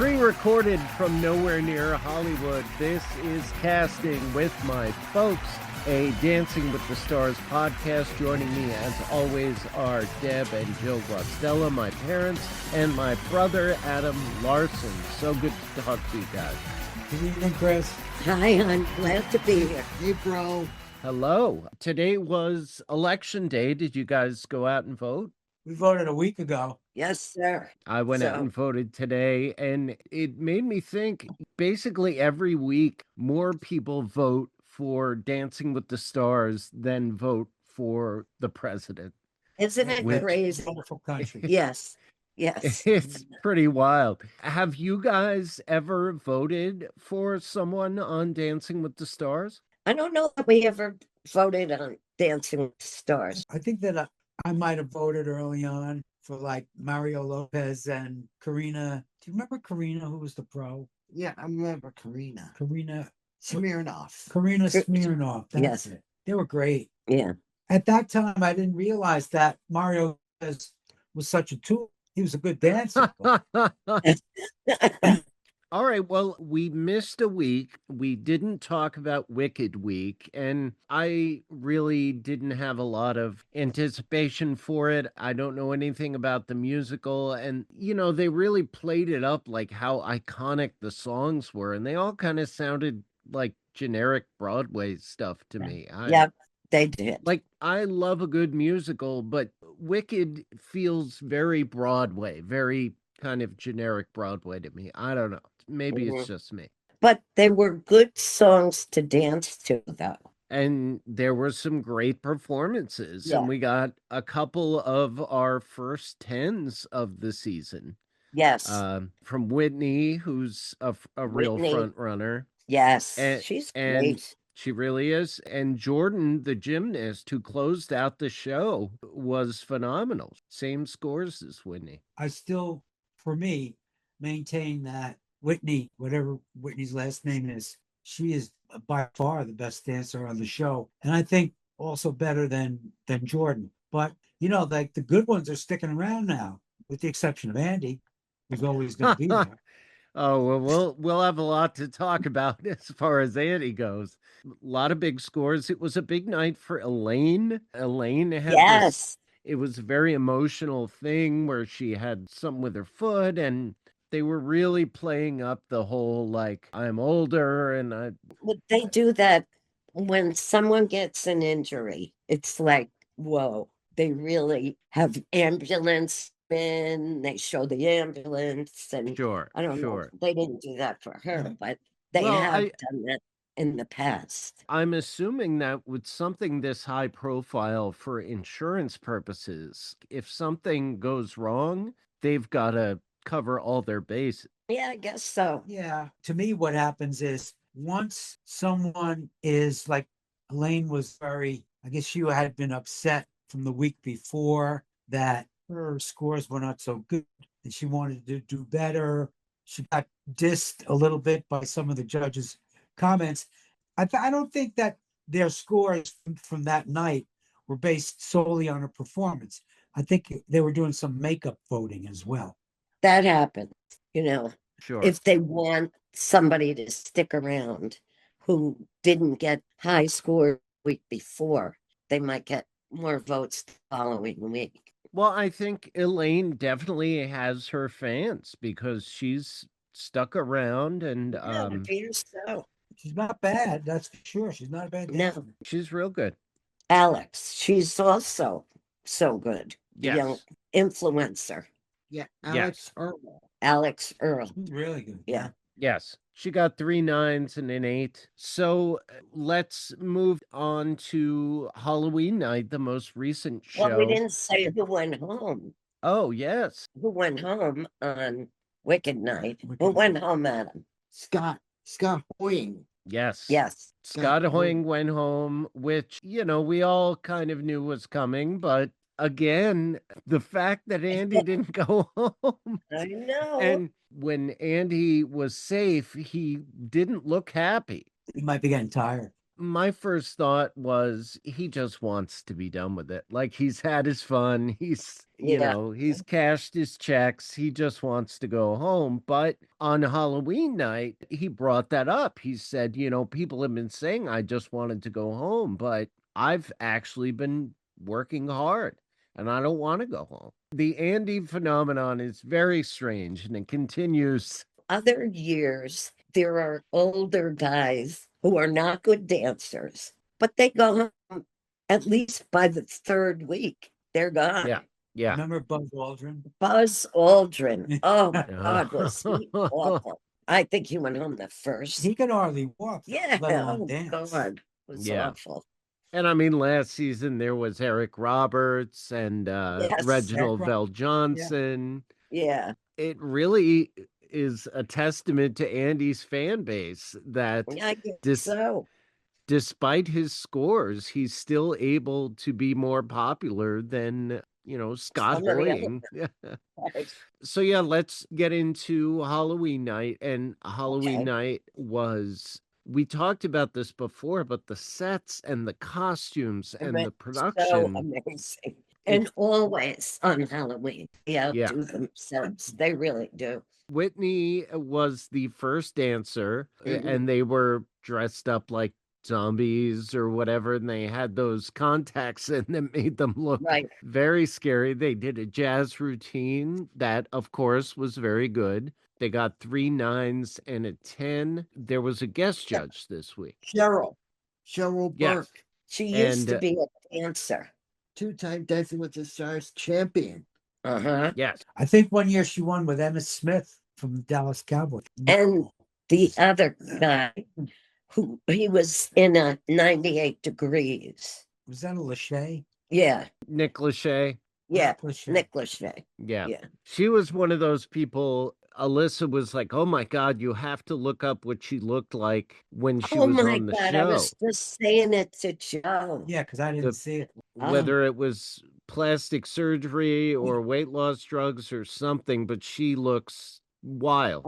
Pre-recorded from nowhere near Hollywood, this is Casting with my folks, a Dancing with the Stars podcast. Joining me, as always, are Deb and Jill Guastella, my parents, and my brother, Adam Larson. So good to talk to you guys. Good evening, Chris. Hi, I'm glad to be here. Hey, bro. Hello. Today was election day. Did you guys go out and vote? We voted a week ago. Yes, sir. I went out and voted today, and it made me think basically every week more people vote for Dancing with the Stars than vote for the president. Isn't it crazy? Wonderful country. Yes. Yes. It's pretty wild. Have you guys ever voted for someone on Dancing with the Stars? I don't know that we ever voted on Dancing with the Stars. I think that I might have voted early on for like Mario Lopez and Karina. Do you remember Karina, who was the pro? Yeah, I remember Karina Karina Smirnoff. Smirnoff. That's Yes. it. They were great. Yeah. At that time, I didn't realize that Mario Lopez was such a tool. He was a good dancer. All right, well, we missed a week. We didn't talk about Wicked Week, and I really didn't have a lot of anticipation for it. I don't know anything about the musical, and, they really played it up like how iconic the songs were, and they all kind of sounded like generic Broadway stuff to me. Yep, they did. Like, I love a good musical, but Wicked feels very Broadway, very kind of generic Broadway to me. I don't know. Maybe it's just me. But they were good songs to dance to, though. And there were some great performances, Yeah. and we got a couple of our first tens of the season. Yes. From Whitney, who's a real Whitney. front runner. Yes. And- She's and- great. She really is. And Jordan, the gymnast who closed out the show, was phenomenal. Same scores as Whitney. I still, for me, maintain that Whitney, whatever Whitney's last name is, she is by far the best dancer on the show. And I think also better than Jordan. But, like the good ones are sticking around now, with the exception of Andy, who's always going to be there. Oh, well, we'll have a lot to talk about as far as Andy goes. A lot of big scores. It was a big night for Elaine. Elaine had Yes. it was a very emotional thing where she had something with her foot, and they were really playing up the whole, like, I'm older, and But they do that when someone gets an injury. It's like, whoa, they really have ambulance in, they show the ambulance, and sure, I don't know. They didn't do that for her, but they Well, have done that in the past. I'm assuming that with something this high profile for insurance purposes, if something goes wrong, they've got to cover all their bases. Yeah, I guess so. Yeah. To me, what happens is once someone is like Elaine was I guess she had been upset from the week before that her scores were not so good and she wanted to do better. She got dissed a little bit by some of the judges' comments. I don't think that their scores from that night were based solely on her performance. I think they were doing some makeup voting as well. That happens, Sure. if they want somebody to stick around who didn't get high score week before, they might get more votes the following week. Well, I think Elaine definitely has her fans because she's stuck around, and Yeah, it appears so. She's not bad, that's for sure. She's not a bad No. dancer. she's real good. Alex, she's also so good. The Yes. young influencer, Yeah, Yes. Alex Earl. Alex Earl. She's really good. Yeah. Yes. She got 3 9s and an 8. So let's move on to Halloween night, the most recent show. Well, we didn't say who went home. Oh, yes. Who went home on Wicked Night? Wicked Who went Night. home, Adam? Scott Hoying. Yes. Yes. Scott Hoying went home, which, we all kind of knew was coming. But again, the fact that Andy didn't go home, I know. and when Andy was safe, he didn't look happy. He might be getting tired. My first thought was he just wants to be done with it. Like he's had his fun. Yeah. He's cashed his checks. He just wants to go home. But on Halloween night, he brought that up. He said, people have been saying I just wanted to go home, but I've actually been working hard and I don't want to go home. The Andy phenomenon is very strange and it continues. Other years, there are older guys who are not good dancers, but they go home at least by the third week. They're gone. Yeah. Yeah. Remember Buzz Aldrin? Buzz Aldrin. Oh my God, was Yeah. he awful? I think he went home the first. He could hardly walk, Yeah. let alone Oh dance. God, it was Yeah. awful. And I mean, last season there was Eric Roberts and Yes. Reginald Eric Vell Johnson. Yeah. It really is a testament to Andy's fan base that I guess dis- so. despite his scores, he's still able to be more popular than, Scott Some of the Hoying. Right. So yeah, let's get into Halloween night. And Halloween Okay. night we talked about this before, but the sets and the costumes It and was the so production, amazing. And always on Halloween, they yeah. outdo themselves. They really do. Whitney was the first dancer, Mhm. and they were dressed up like zombies or whatever, and they had those contacts in that made them look Right. very scary. They did a jazz routine that, of course, was very good. They got 3 9s and a 10. There was a guest judge this week. Cheryl Yes. Burke, She used And to be a dancer. two-time Dancing with the Stars champion. Uh-huh. yes, I think one year she won with Emmitt Smith from the Dallas Cowboys. And the other guy who he was in a 98 degrees. Was that a Lachey? Yeah. Nick Lachey. Yeah. Lachey. Nick Lachey. Yeah. Yeah. She was one of those people. Alyssa was like, "Oh my God, you have to look up what she looked like when she Oh was my on the God. I show. was just saying it to Joe. Yeah, because I didn't The- see it. Whether it was plastic surgery or weight loss drugs or something, but she looks wild.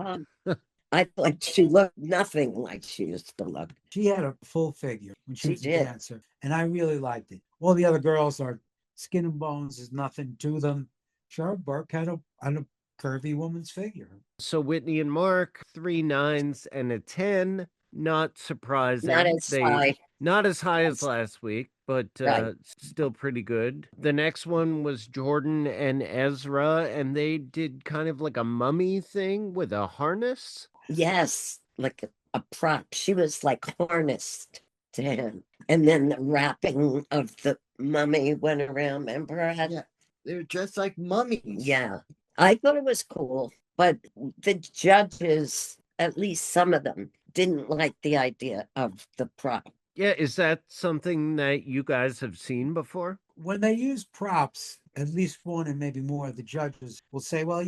I thought she looked nothing like she used to look. She had a full figure when she She was a did. dancer, and I really liked it. All the other girls are skin and bones. There's nothing to them. Cheryl Burke had a curvy woman's figure. So Whitney and Mark, 3 9s and a 10. Not surprising. Not as high. Not as high as last week, but Right. still pretty good. The next one was Jordan and Ezra, and they did kind of like a mummy thing with a harness. Yes, like a prop. She was like harnessed to him. And then the wrapping of the mummy went around. Remember? Yeah. They're dressed like mummies. Yeah. I thought it was cool, but the judges, at least some of them, didn't like the idea of the prop. Yeah, is that something that you guys have seen before? When they use props, at least one and maybe more of the judges will say, well,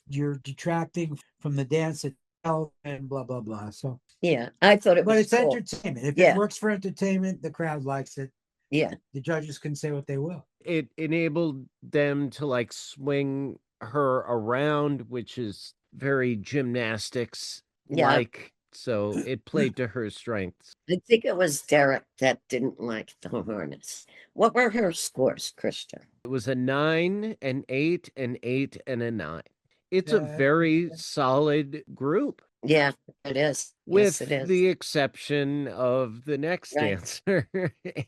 you're detracting from the dance itself and blah, blah, blah. So, Yeah, I thought it but was it's cool. entertainment. If Yeah. it works for entertainment, the crowd likes it. Yeah. The judges can say what they will. It enabled them to like swing her around, which is very gymnastics like. So it played to her strengths. I think it was Derek that didn't like the harness. What were her scores, Krista? It was a 9, an 8, an 8, and a 9. It's a Yeah. very solid group, Yeah, it is. with Yes, it is. the exception of the next Right. dancer,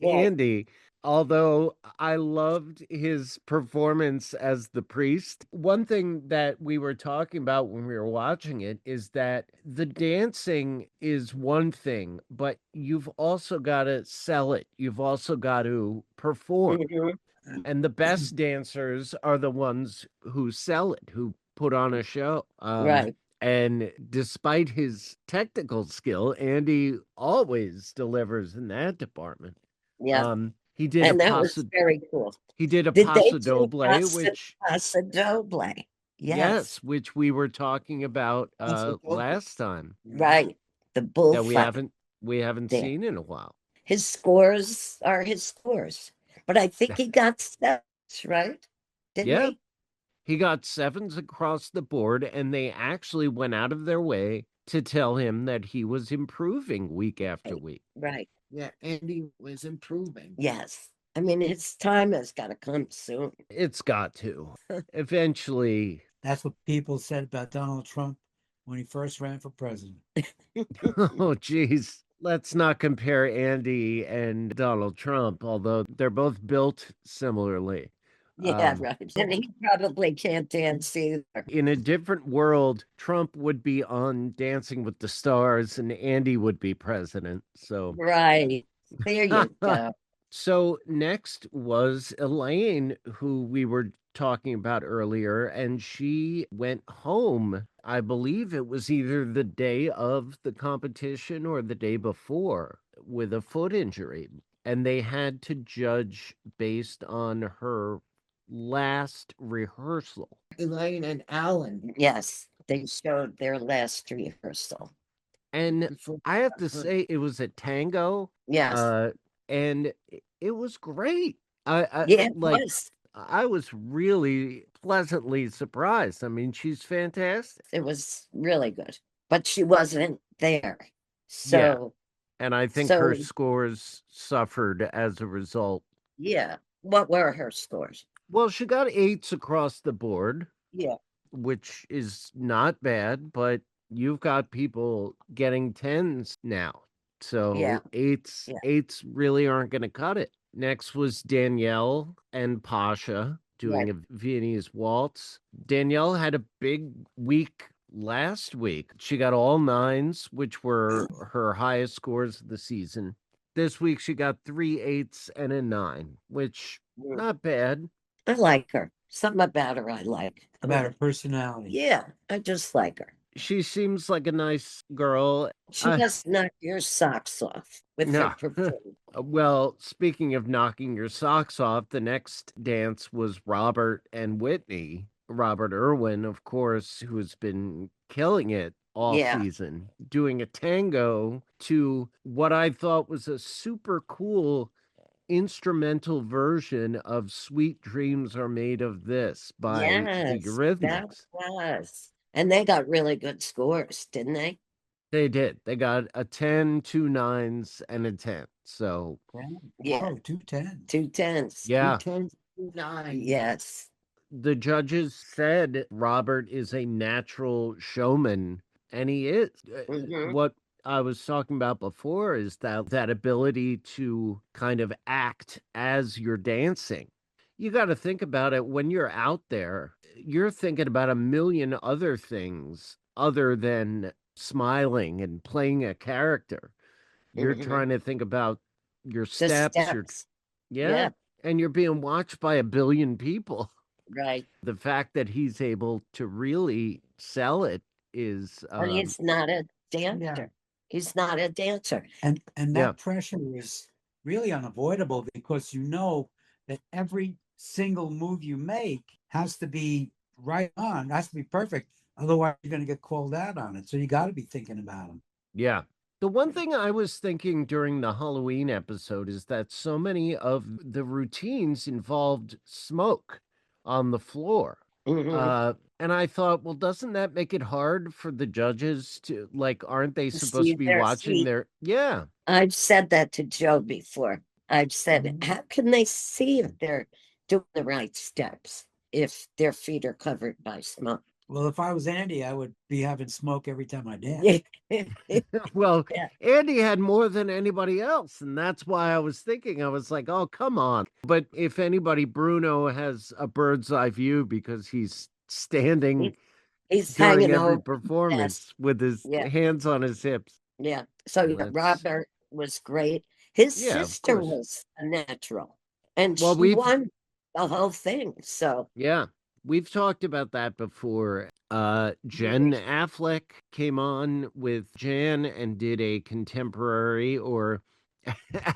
Andy. Although I loved his performance as the priest. One thing that we were talking about when we were watching it is that the dancing is one thing, but you've also got to sell it. You've also got to perform. Mhm. And the best dancers are the ones who sell it, who put on a show. Right. And despite his technical skill, Andy always delivers in that department. Yeah. He did And a that was very cool. he did a Did they paso do doble, Paso- which Paso Doble. Yes. which we were talking about Paso doble. last time Right. The that bullfight. we haven't Yeah. seen in a while. His scores are his scores. But I think he got steps, right? Didn't Yeah. he? He got 7s across the board, and they actually went out of their way to tell him that he was improving week after week. Right. Yeah, Andy was improving. Yes. I mean, his time has got to come soon. It's got to. Eventually. That's what people said about Donald Trump when he first ran for president. Oh, geez. Let's not compare Andy and Donald Trump, although they're both built similarly. Yeah, Um, right. And he probably can't dance either. in a different world, Trump would be on Dancing with the Stars and Andy would be president. So, Right. There you go. so next was Elaine, who we were talking about earlier, and she went home. I believe it was either the day of the competition or the day before with a foot injury. And they had to judge based on her last rehearsal. Elaine and Alan. Yes, they showed their last rehearsal. And before I have to her- say, it was a tango, Yes. and it was great. Yeah, it Like, was. I was really pleasantly surprised. I mean, she's fantastic. It was really good. But she wasn't there. So, And I think her So- scores suffered as a result. yeah. What were her scores? Well, she got 8s across the board, Yeah. which is not bad, but you've got people getting 10s now. So Yeah. eights Yeah. eights really aren't going to cut it. Next was Danielle and Pasha doing a Viennese waltz. Danielle had a big week last week. She got all 9s, which were her highest scores of the season. This week she got 3 8s and a 9, which Mm. not bad. I like her. Something about her I like. About her personality. Yeah, I just like her. She seems like a nice girl. She does knock your socks off with No. her perfume. Well, speaking of knocking your socks off, the next dance was Robert and Whitney. Robert Irwin, of course, who's been killing it all Yeah. season, doing a tango to what I thought was a super cool instrumental version of Sweet Dreams Are Made of This by the Yes, that Eurythmics. was. And they got really good scores, didn't they? They did. They got a 10, 2 9s, and a 10. So, Yeah. Oh, 210. 2 10s. yeah. 10, 9. Yes. The judges said Robert is a natural showman, and he is. Mhm. What I was talking about before is that ability to kind of act as you're dancing. You got to think about it when you're out there, you're thinking about a million other things other than smiling and playing a character. You're Mhm. trying to think about your The steps, steps. yeah, and you're being watched by a billion people. Right. The fact that he's able to really sell it is And he's not a dancer. He's not a dancer. And that Yeah. pressure is really unavoidable because you know that every single move you make has to be right on, has to be perfect. Otherwise, you're going to get called out on it. So you got to be thinking about them. yeah. The one thing I was thinking during the Halloween episode is that so many of the routines involved smoke on the floor. Mhm. And I thought, well, doesn't that make it hard for the judges to, like, aren't they To supposed see to be their watching feet. their, yeah, I've said that to Joe before. I've said, Mhm. how can they see if they're doing the right steps if their feet are covered by smoke? Well, if I was Andy, I would be having smoke every time I dance. well, Yeah. Andy had more than anybody else. And that's why I was thinking, I was like, oh, come on. But if anybody, Bruno has a bird's eye view because he's standing He's during hanging every over. performance with his Yeah. hands on his hips. Yeah. So Let's- Robert was great. His Yeah, of sister course. was a natural, and Well, she we've- won the whole thing. So Yeah, we've talked about that before. Jen Affleck came on with Jan and did a contemporary, or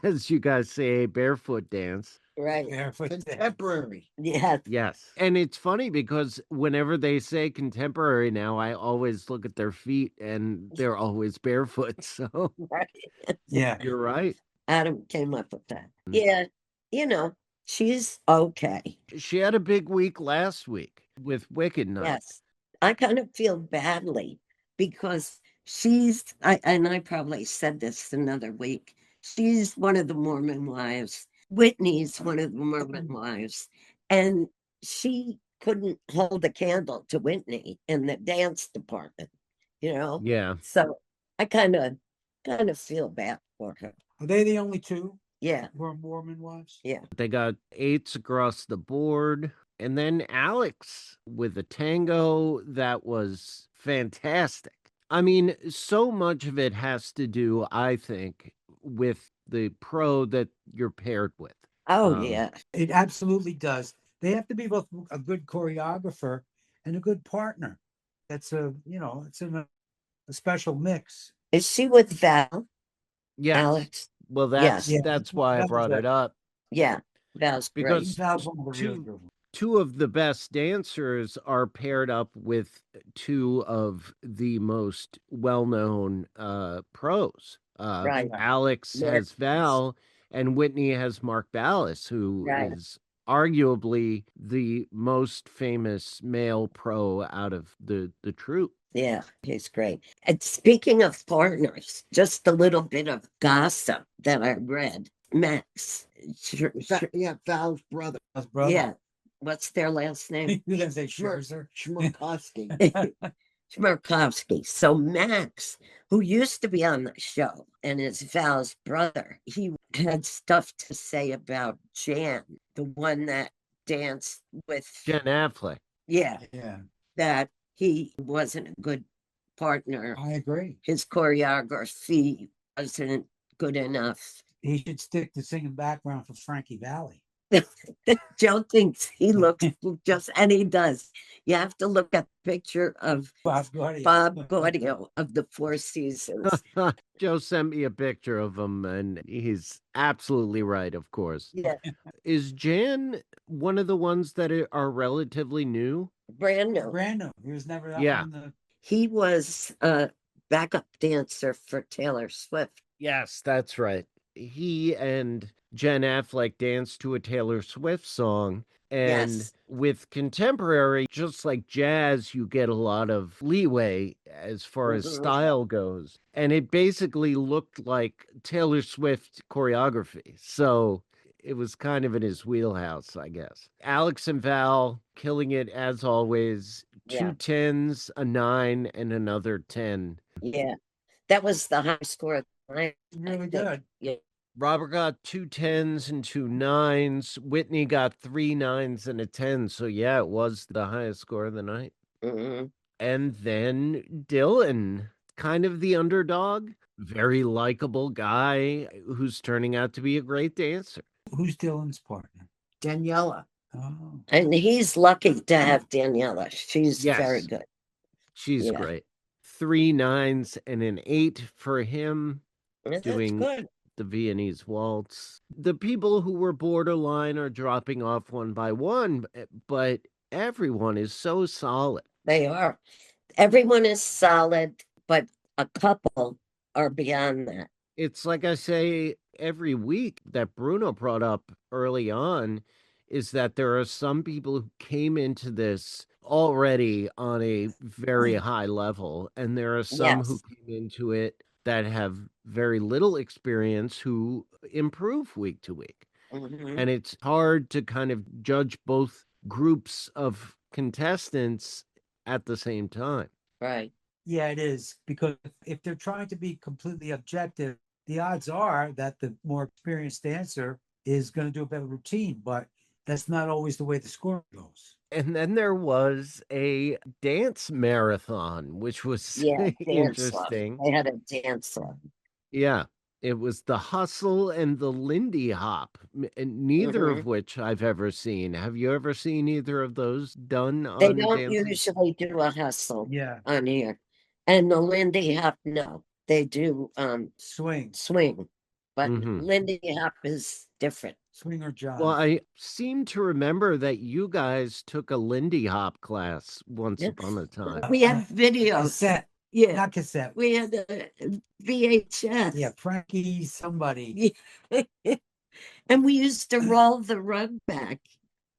as you guys say, a barefoot dance. right. Barefoot dance. Contemporary. Yeah. Yes. And it's funny because whenever they say contemporary now, I always look at their feet and they're always barefoot. So Right. Yeah. you're right. Adam came up with that. Mm. Yeah. She's okay. She had a big week last week with Wicked Night. Yes. I kind of feel badly because and I probably said this another week, She's one of the Mormon wives. Whitney's one of the Mormon wives. And she couldn't hold a candle to Whitney in the dance department, you know? Yeah. So I kind of feel bad for her. Are they the only two Yeah. who are Mormon wives? Yeah. They got eights across the board. And then Alex with a tango that was fantastic. I mean, so much of it has to do, I think, with the pro that you're paired with. Oh, Um, yeah. It absolutely does. They have to be both a good choreographer and a good partner. That's it's in a special mix. Is she with Val, Yes. Alex? Well, Yes. Yeah, that's why I that was brought a- it up. Yeah. Val's great. Because Val's one of the really two good ones. two of the best dancers are paired up with two of the most well-known pros. Right. Alex Mark. has Val and Whitney has Mark Ballas, who Right. is arguably the most famous male pro out of the troupe. Yeah, he's great. And speaking of partners, just a little bit of gossip that I read. Max. Yeah, Val's brother, Val's brother. Yeah. What's their last name? You didn't say Scherzer. Schmurkowski. Schmerkowski. So Max, who used to be on the show and is Val's brother, he had stuff to say about Jan, the one that danced with, Jen Affleck. yeah, Yeah, that he wasn't a good partner. I agree. His choreography wasn't good enough. He should stick to singing background for Frankie Valley. Joe thinks he looks just, and he does. You have to look at the picture of Bob Gaudio. Bob Gaudio of the Four Seasons. Joe sent me a picture of him, and he's absolutely right, of course. Yeah, Is Jan one of the ones that are relatively new? brand new. Brando. He was never Yeah. on the. He was a backup dancer for Taylor Swift. Yes, that's right. He and Jen Affleck danced to a Taylor Swift song. And Yes. with contemporary, just like jazz, you get a lot of leeway as far as Mhm. style goes. And it basically looked like Taylor Swift choreography. So it was kind of in his wheelhouse, I guess. Alex and Val killing it as always. Yeah. 2 10s, a 9, and another 10. Yeah, that was the high score of the night. Really think. good. Yeah, Robert got 2 10s and 2 9s. Whitney got 3 9s and a 10. So, yeah, it was the highest score of the night. mhm. And then Dylan, kind of the underdog, very likable guy who's turning out to be a great dancer. Who's Dylan's partner? Daniela. Oh, And he's lucky to have Daniela. She's very Yes. good. She's Yeah. great. 3 9s and an 8 for him. That's Doing good. the Viennese waltz. The people who were borderline are dropping off one by one, but everyone is so solid. They are. Everyone is solid, but a couple are beyond that. It's like I say every week that Bruno brought up early on is that there are some people who came into this already on a very high level, and there are some who Yes. came into it that have very little experience who improve week to week. Mhm. And it's hard to kind of judge both groups of contestants at the same time. Right. yeah, it is. Because if they're trying to be completely objective, the odds are that the more experienced dancer is going to do a better routine, but that's not always the way the score goes. And then there was a dance marathon, which was Yeah, dance off. interesting. They had a dance off. Yeah, it was the Hustle and the Lindy Hop, and neither of which I've ever seen. Have you ever seen either of those done They on don't dancing? usually do a hustle Yeah, on here. And the Lindy Hop, no. They do swing, swing. But Mhm. Lindy Hop is different. swing or jive. Well, I seem to remember that you guys took a Lindy Hop class once Yeah. upon a time. We had videos. Cassette, Yeah. not cassette. We had a VHS. Yeah, Frankie, somebody. And we used to roll the rug back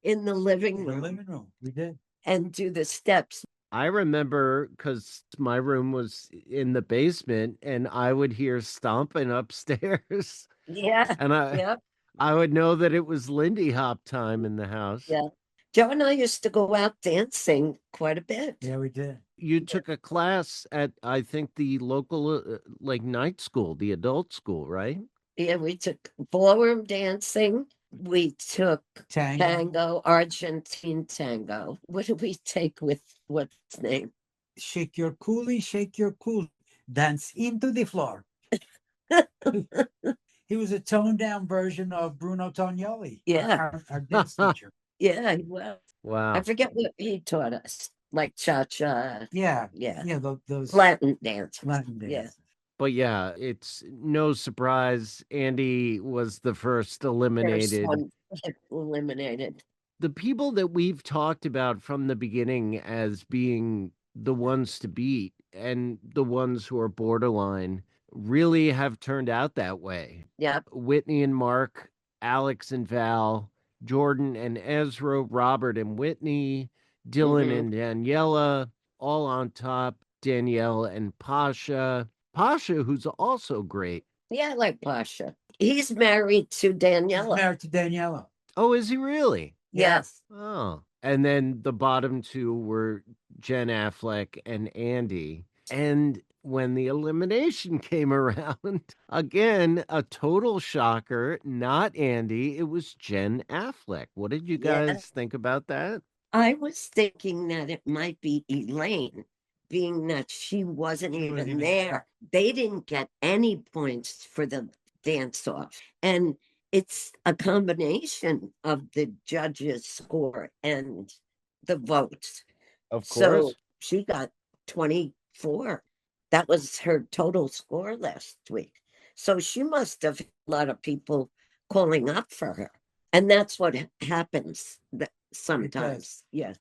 in the living In the room living room. We did. and do the steps. I remember because my room was in the basement and I would hear stomping upstairs. Yeah. And Yeah. I would know that it was Lindy Hop time in the house. Yeah. Joe and I used to go out dancing quite a bit. Yeah, we did. You took a class at, I think, the local like night school, the adult school, right? Yeah, we took ballroom dancing. We took Tango. tango, Argentine tango. What did we take with what's his name? Shake your coolie, dance into the floor. He was a toned down version of Bruno Tognoli. Yeah. Our dance teacher. Yeah, he was. I Wow. forget what he taught us, like cha-cha. Yeah. Yeah. Yeah, those Latin dance. Latin Yeah. dances. But yeah, it's no surprise Andy was the first First eliminated. one eliminated. The people that we've talked about from the beginning as being the ones to beat and the ones who are borderline really have turned out that way. Yep. Whitney and Mark, Alex and Val, Jordan and Ezra, Robert and Whitney, Dylan and Daniela, all on top, Danielle and Pasha. Pasha, who's also great. Yeah, I like Pasha. He's married to He's Daniela. married to Daniela. Oh, is he really? Yes. Oh. And then the bottom two were Jen Affleck and Andy. And when the elimination came around, again, a total shocker, not Andy, it was Jen Affleck. What did you Yeah. guys think about that? I was thinking that it might be Elaine, being that she wasn't She wasn't even even there. They didn't get any points for the dance off. And it's a combination of the judges' score and the votes. Of So she got 24. That was her total score last week. So she must have had a lot of people calling up for her. And that's what happens sometimes. Yeah.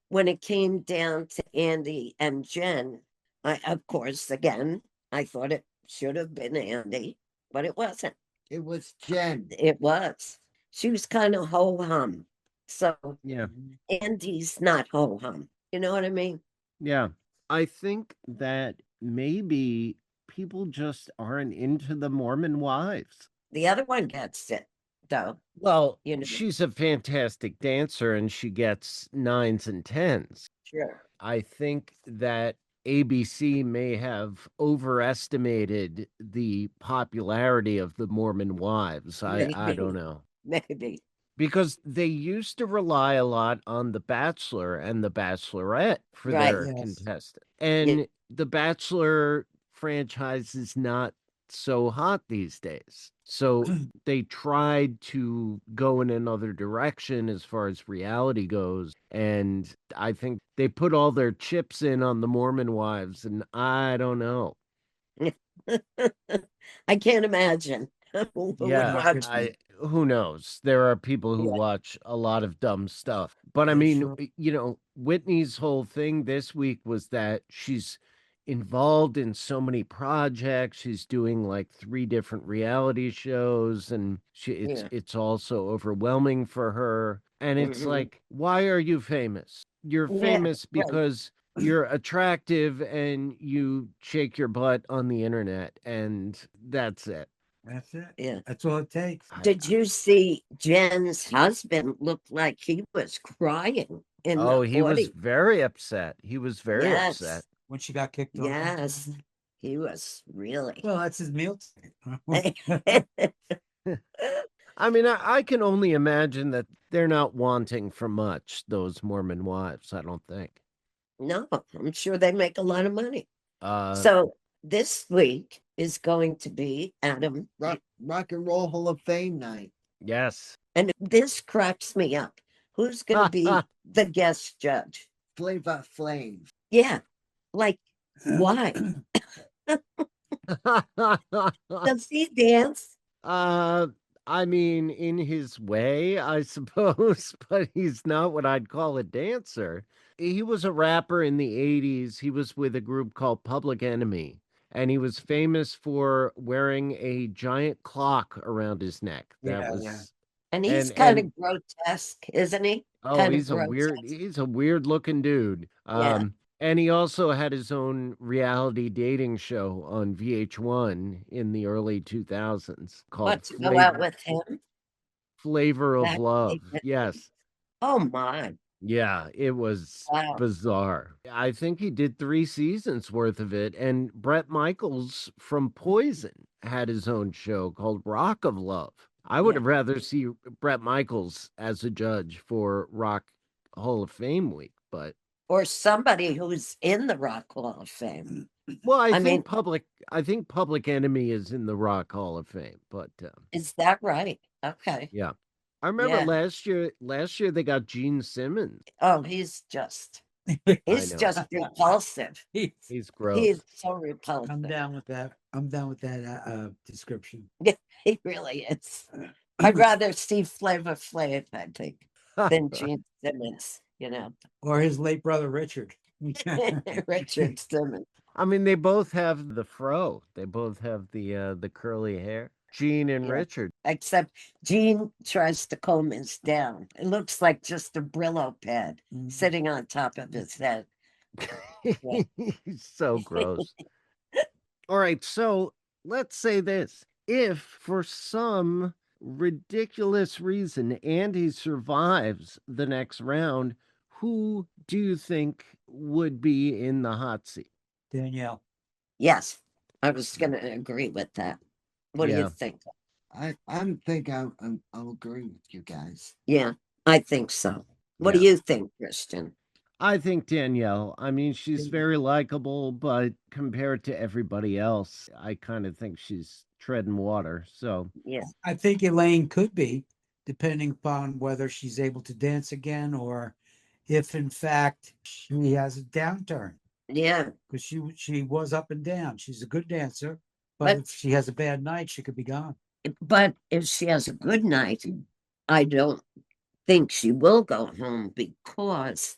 When it came down to Andy and Jen, of course, again, I thought it should have been Andy, but it wasn't. It was Jen. It was. She was kind of ho hum. So Yeah. Andy's not ho hum. You know what I mean? Yeah. I think that maybe people just aren't into the Mormon wives. The other one gets it, though. Well, You know. she's a fantastic dancer and she gets 9s and 10s. Sure. I think that ABC may have overestimated the popularity of the Mormon wives. I Maybe. don't know. Maybe. Because they used to rely a lot on The Bachelor and The Bachelorette for Right. their Yes. contestant. And The Bachelor franchise is not so hot these days. So they tried to go in another direction as far as reality goes. And I think they put all their chips in on the Mormon wives, and I don't know. I can't imagine. Who would Yeah, watch- who knows? There are people who Yeah. watch a lot of dumb stuff. But I Yeah, mean, sure. you know, Whitney's whole thing this week was that she's involved in so many projects. She's doing like 3 different reality shows and Yeah. it's also overwhelming for her. And it's Mhm. like, why are you famous? You're Yeah, famous right. because you're attractive and you shake your butt on the internet and that's it. That's it. Yeah. That's all it takes. Did you see Jen's husband looked like he was crying in Oh, the he was audience? very upset. He was very Yes. upset. When she got kicked off. Yes. He was really. Well, that's his meal ticket. I mean, I can only imagine that they're not wanting for much, those Mormon wives, I don't think. No, I'm sure they make a lot of money. Uh, So this week is going to be Adam, Rock and Roll Hall of Fame night. yes. and this cracks me up. Who's going to be the guest judge? Flavor Flav. Yeah, like why? Does he dance? I mean, in his way, I suppose, but he's not what I'd call a dancer. He was a rapper in the 80s. He was with a group called Public Enemy, and he was famous for wearing a giant clock around his neck. That Yeah, was yeah. And he's And- kind and- of grotesque, isn't he? Oh, Kind of he's a grotesque. weird looking dude. Yeah. And he also had his own reality dating show on VH1 in the early 2000s called What, to go out Flavor with him? Flavor of That Love. statement. Yes. Oh my, Yeah, it was wow. bizarre. I think he did 3 seasons worth of it, and Bret Michaels from Poison had his own show called Rock of Love. I would Yeah. have rather see Bret Michaels as a judge for Rock Hall of Fame week, but Or somebody who's in the Rock Hall of Fame. well, I mean, I think Public Enemy is in the Rock Hall of Fame, but is that right? Okay. yeah. I remember Yeah. last year they got Gene Simmons. Oh, I he's know. just repulsive. He's He's gross. so I'm repulsive. down with that. I'm down with that description. He really is. I'd rather see Flavor Flav, I think, than Gene Simmons, Or his late brother Richard. Richard Simmons. I mean, they both have the fro. They both have the curly hair. Gene and Yeah. Richard. Except Gene tries to comb his down. It looks like just a Brillo pad Mhm. sitting on top of his head. Yeah. He's so gross. All right, so let's say this. If for some ridiculous reason Andy survives the next round, who do you think would be in the hot seat? Danielle. Yes, I was going to agree with that. What do Yeah. you think? I'll agree with you guys. Yeah, I think so. What do Yeah. you think, Christian? I think Danielle. I mean, she's Yeah. very likable, but compared to everybody else, I kind of think she's treading water. So, Yeah, I think Elaine could be, depending upon whether she's able to dance again or if in fact she has a downturn. yeah. Because she was up and down. She's a good dancer, but But if she has a bad night, she could be gone. but if she has a good night, I don't think she will go home because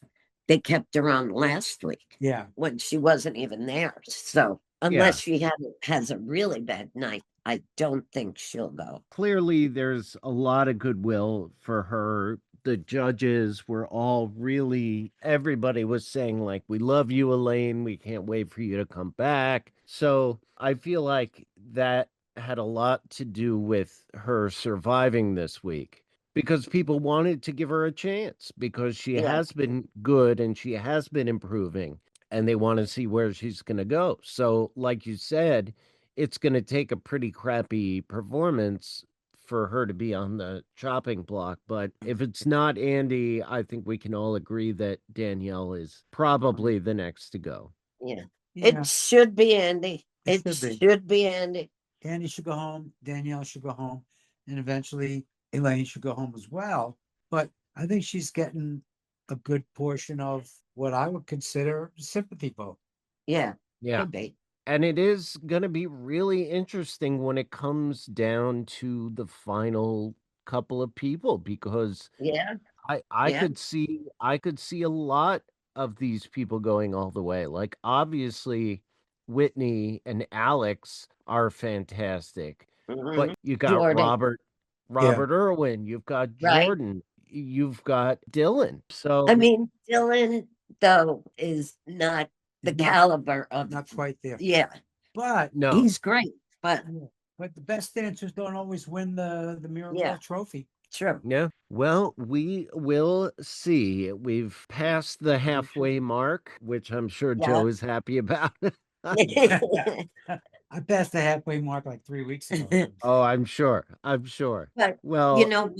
they kept her on last week Yeah. when she wasn't even there. So unless she has a really bad night, I don't think she'll go. clearly there's a lot of goodwill for her. The judges were all really, everybody was saying, like, we love you, Elaine. We can't wait for you to come back. So I feel like that had a lot to do with her surviving this week because people wanted to give her a chance because she Yeah. has been good and she has been improving and they want to see where she's going to go. So, like you said, it's going to take a pretty crappy performance for her to be on the chopping block. But if it's not Andy, I think we can all agree that Danielle is probably the next to go. Yeah. Yeah. It should be Andy. It It should be. should be Andy. Andy should go home. Danielle should go home. And eventually Elaine should go home as well. But I think she's getting a good portion of what I would consider sympathy vote. Yeah, Yeah. could be. And it is going to be really interesting when it comes down to the final couple of people because Yeah, I Yeah. could see a lot of these people going all the way. Like obviously Whitney and Alex are fantastic. But mhm. you got Jordan. Robert Irwin, you've got Right. Jordan, you've got Dylan. So I mean, Dylan, though, is not the He's not- caliber of, Not quite there. yeah, But no. he's great, but the best dancers don't always win the Mirabelle Yeah. trophy. true. Yeah. Well, we will see. We've passed the halfway mark, which I'm sure Joe is happy about. I passed the halfway mark like 3 weeks ago. Oh, I'm sure. I'm sure. But Well, you know, what?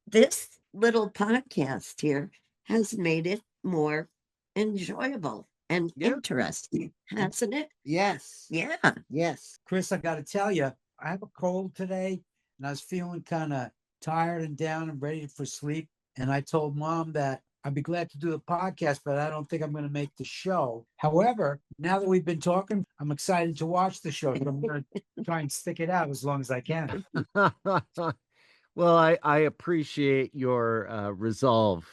This little podcast here has made it more enjoyable and Yeah. interesting, hasn't it? Yes. Yeah. Yes. Chris, I got to tell you, I have a cold today and I was feeling kind of tired and down and ready for sleep. And I told Mom that I'd be glad to do the podcast, but I don't think I'm going to make the show. However, now that we've been talking, I'm excited to watch the show. So I'm going to try and stick it out as long as I can. well, I appreciate your resolve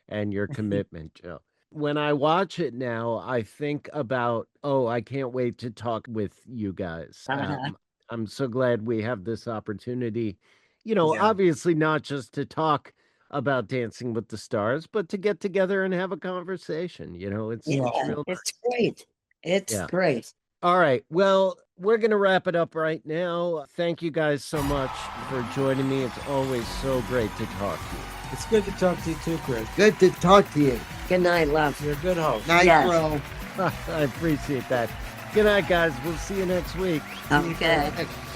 and your commitment, Joe. When I watch it now, I think about, oh, I can't wait to talk with you guys. Uh-huh. I'm so glad we have this opportunity, you know, Yeah. obviously not just to talk about Dancing with the Stars, but to get together and have a conversation. It's Yeah, real. it's great. It's Yeah. great. All right. Well, we're going to wrap it up right now. Thank you guys so much for joining me. It's always so great to talk to you. It's good to talk to you too, Chris. Good to talk to you. Good night, love. You're a good host. Night, Yes. bro. I appreciate that. Good night, guys. We'll see you next week. Okay. Next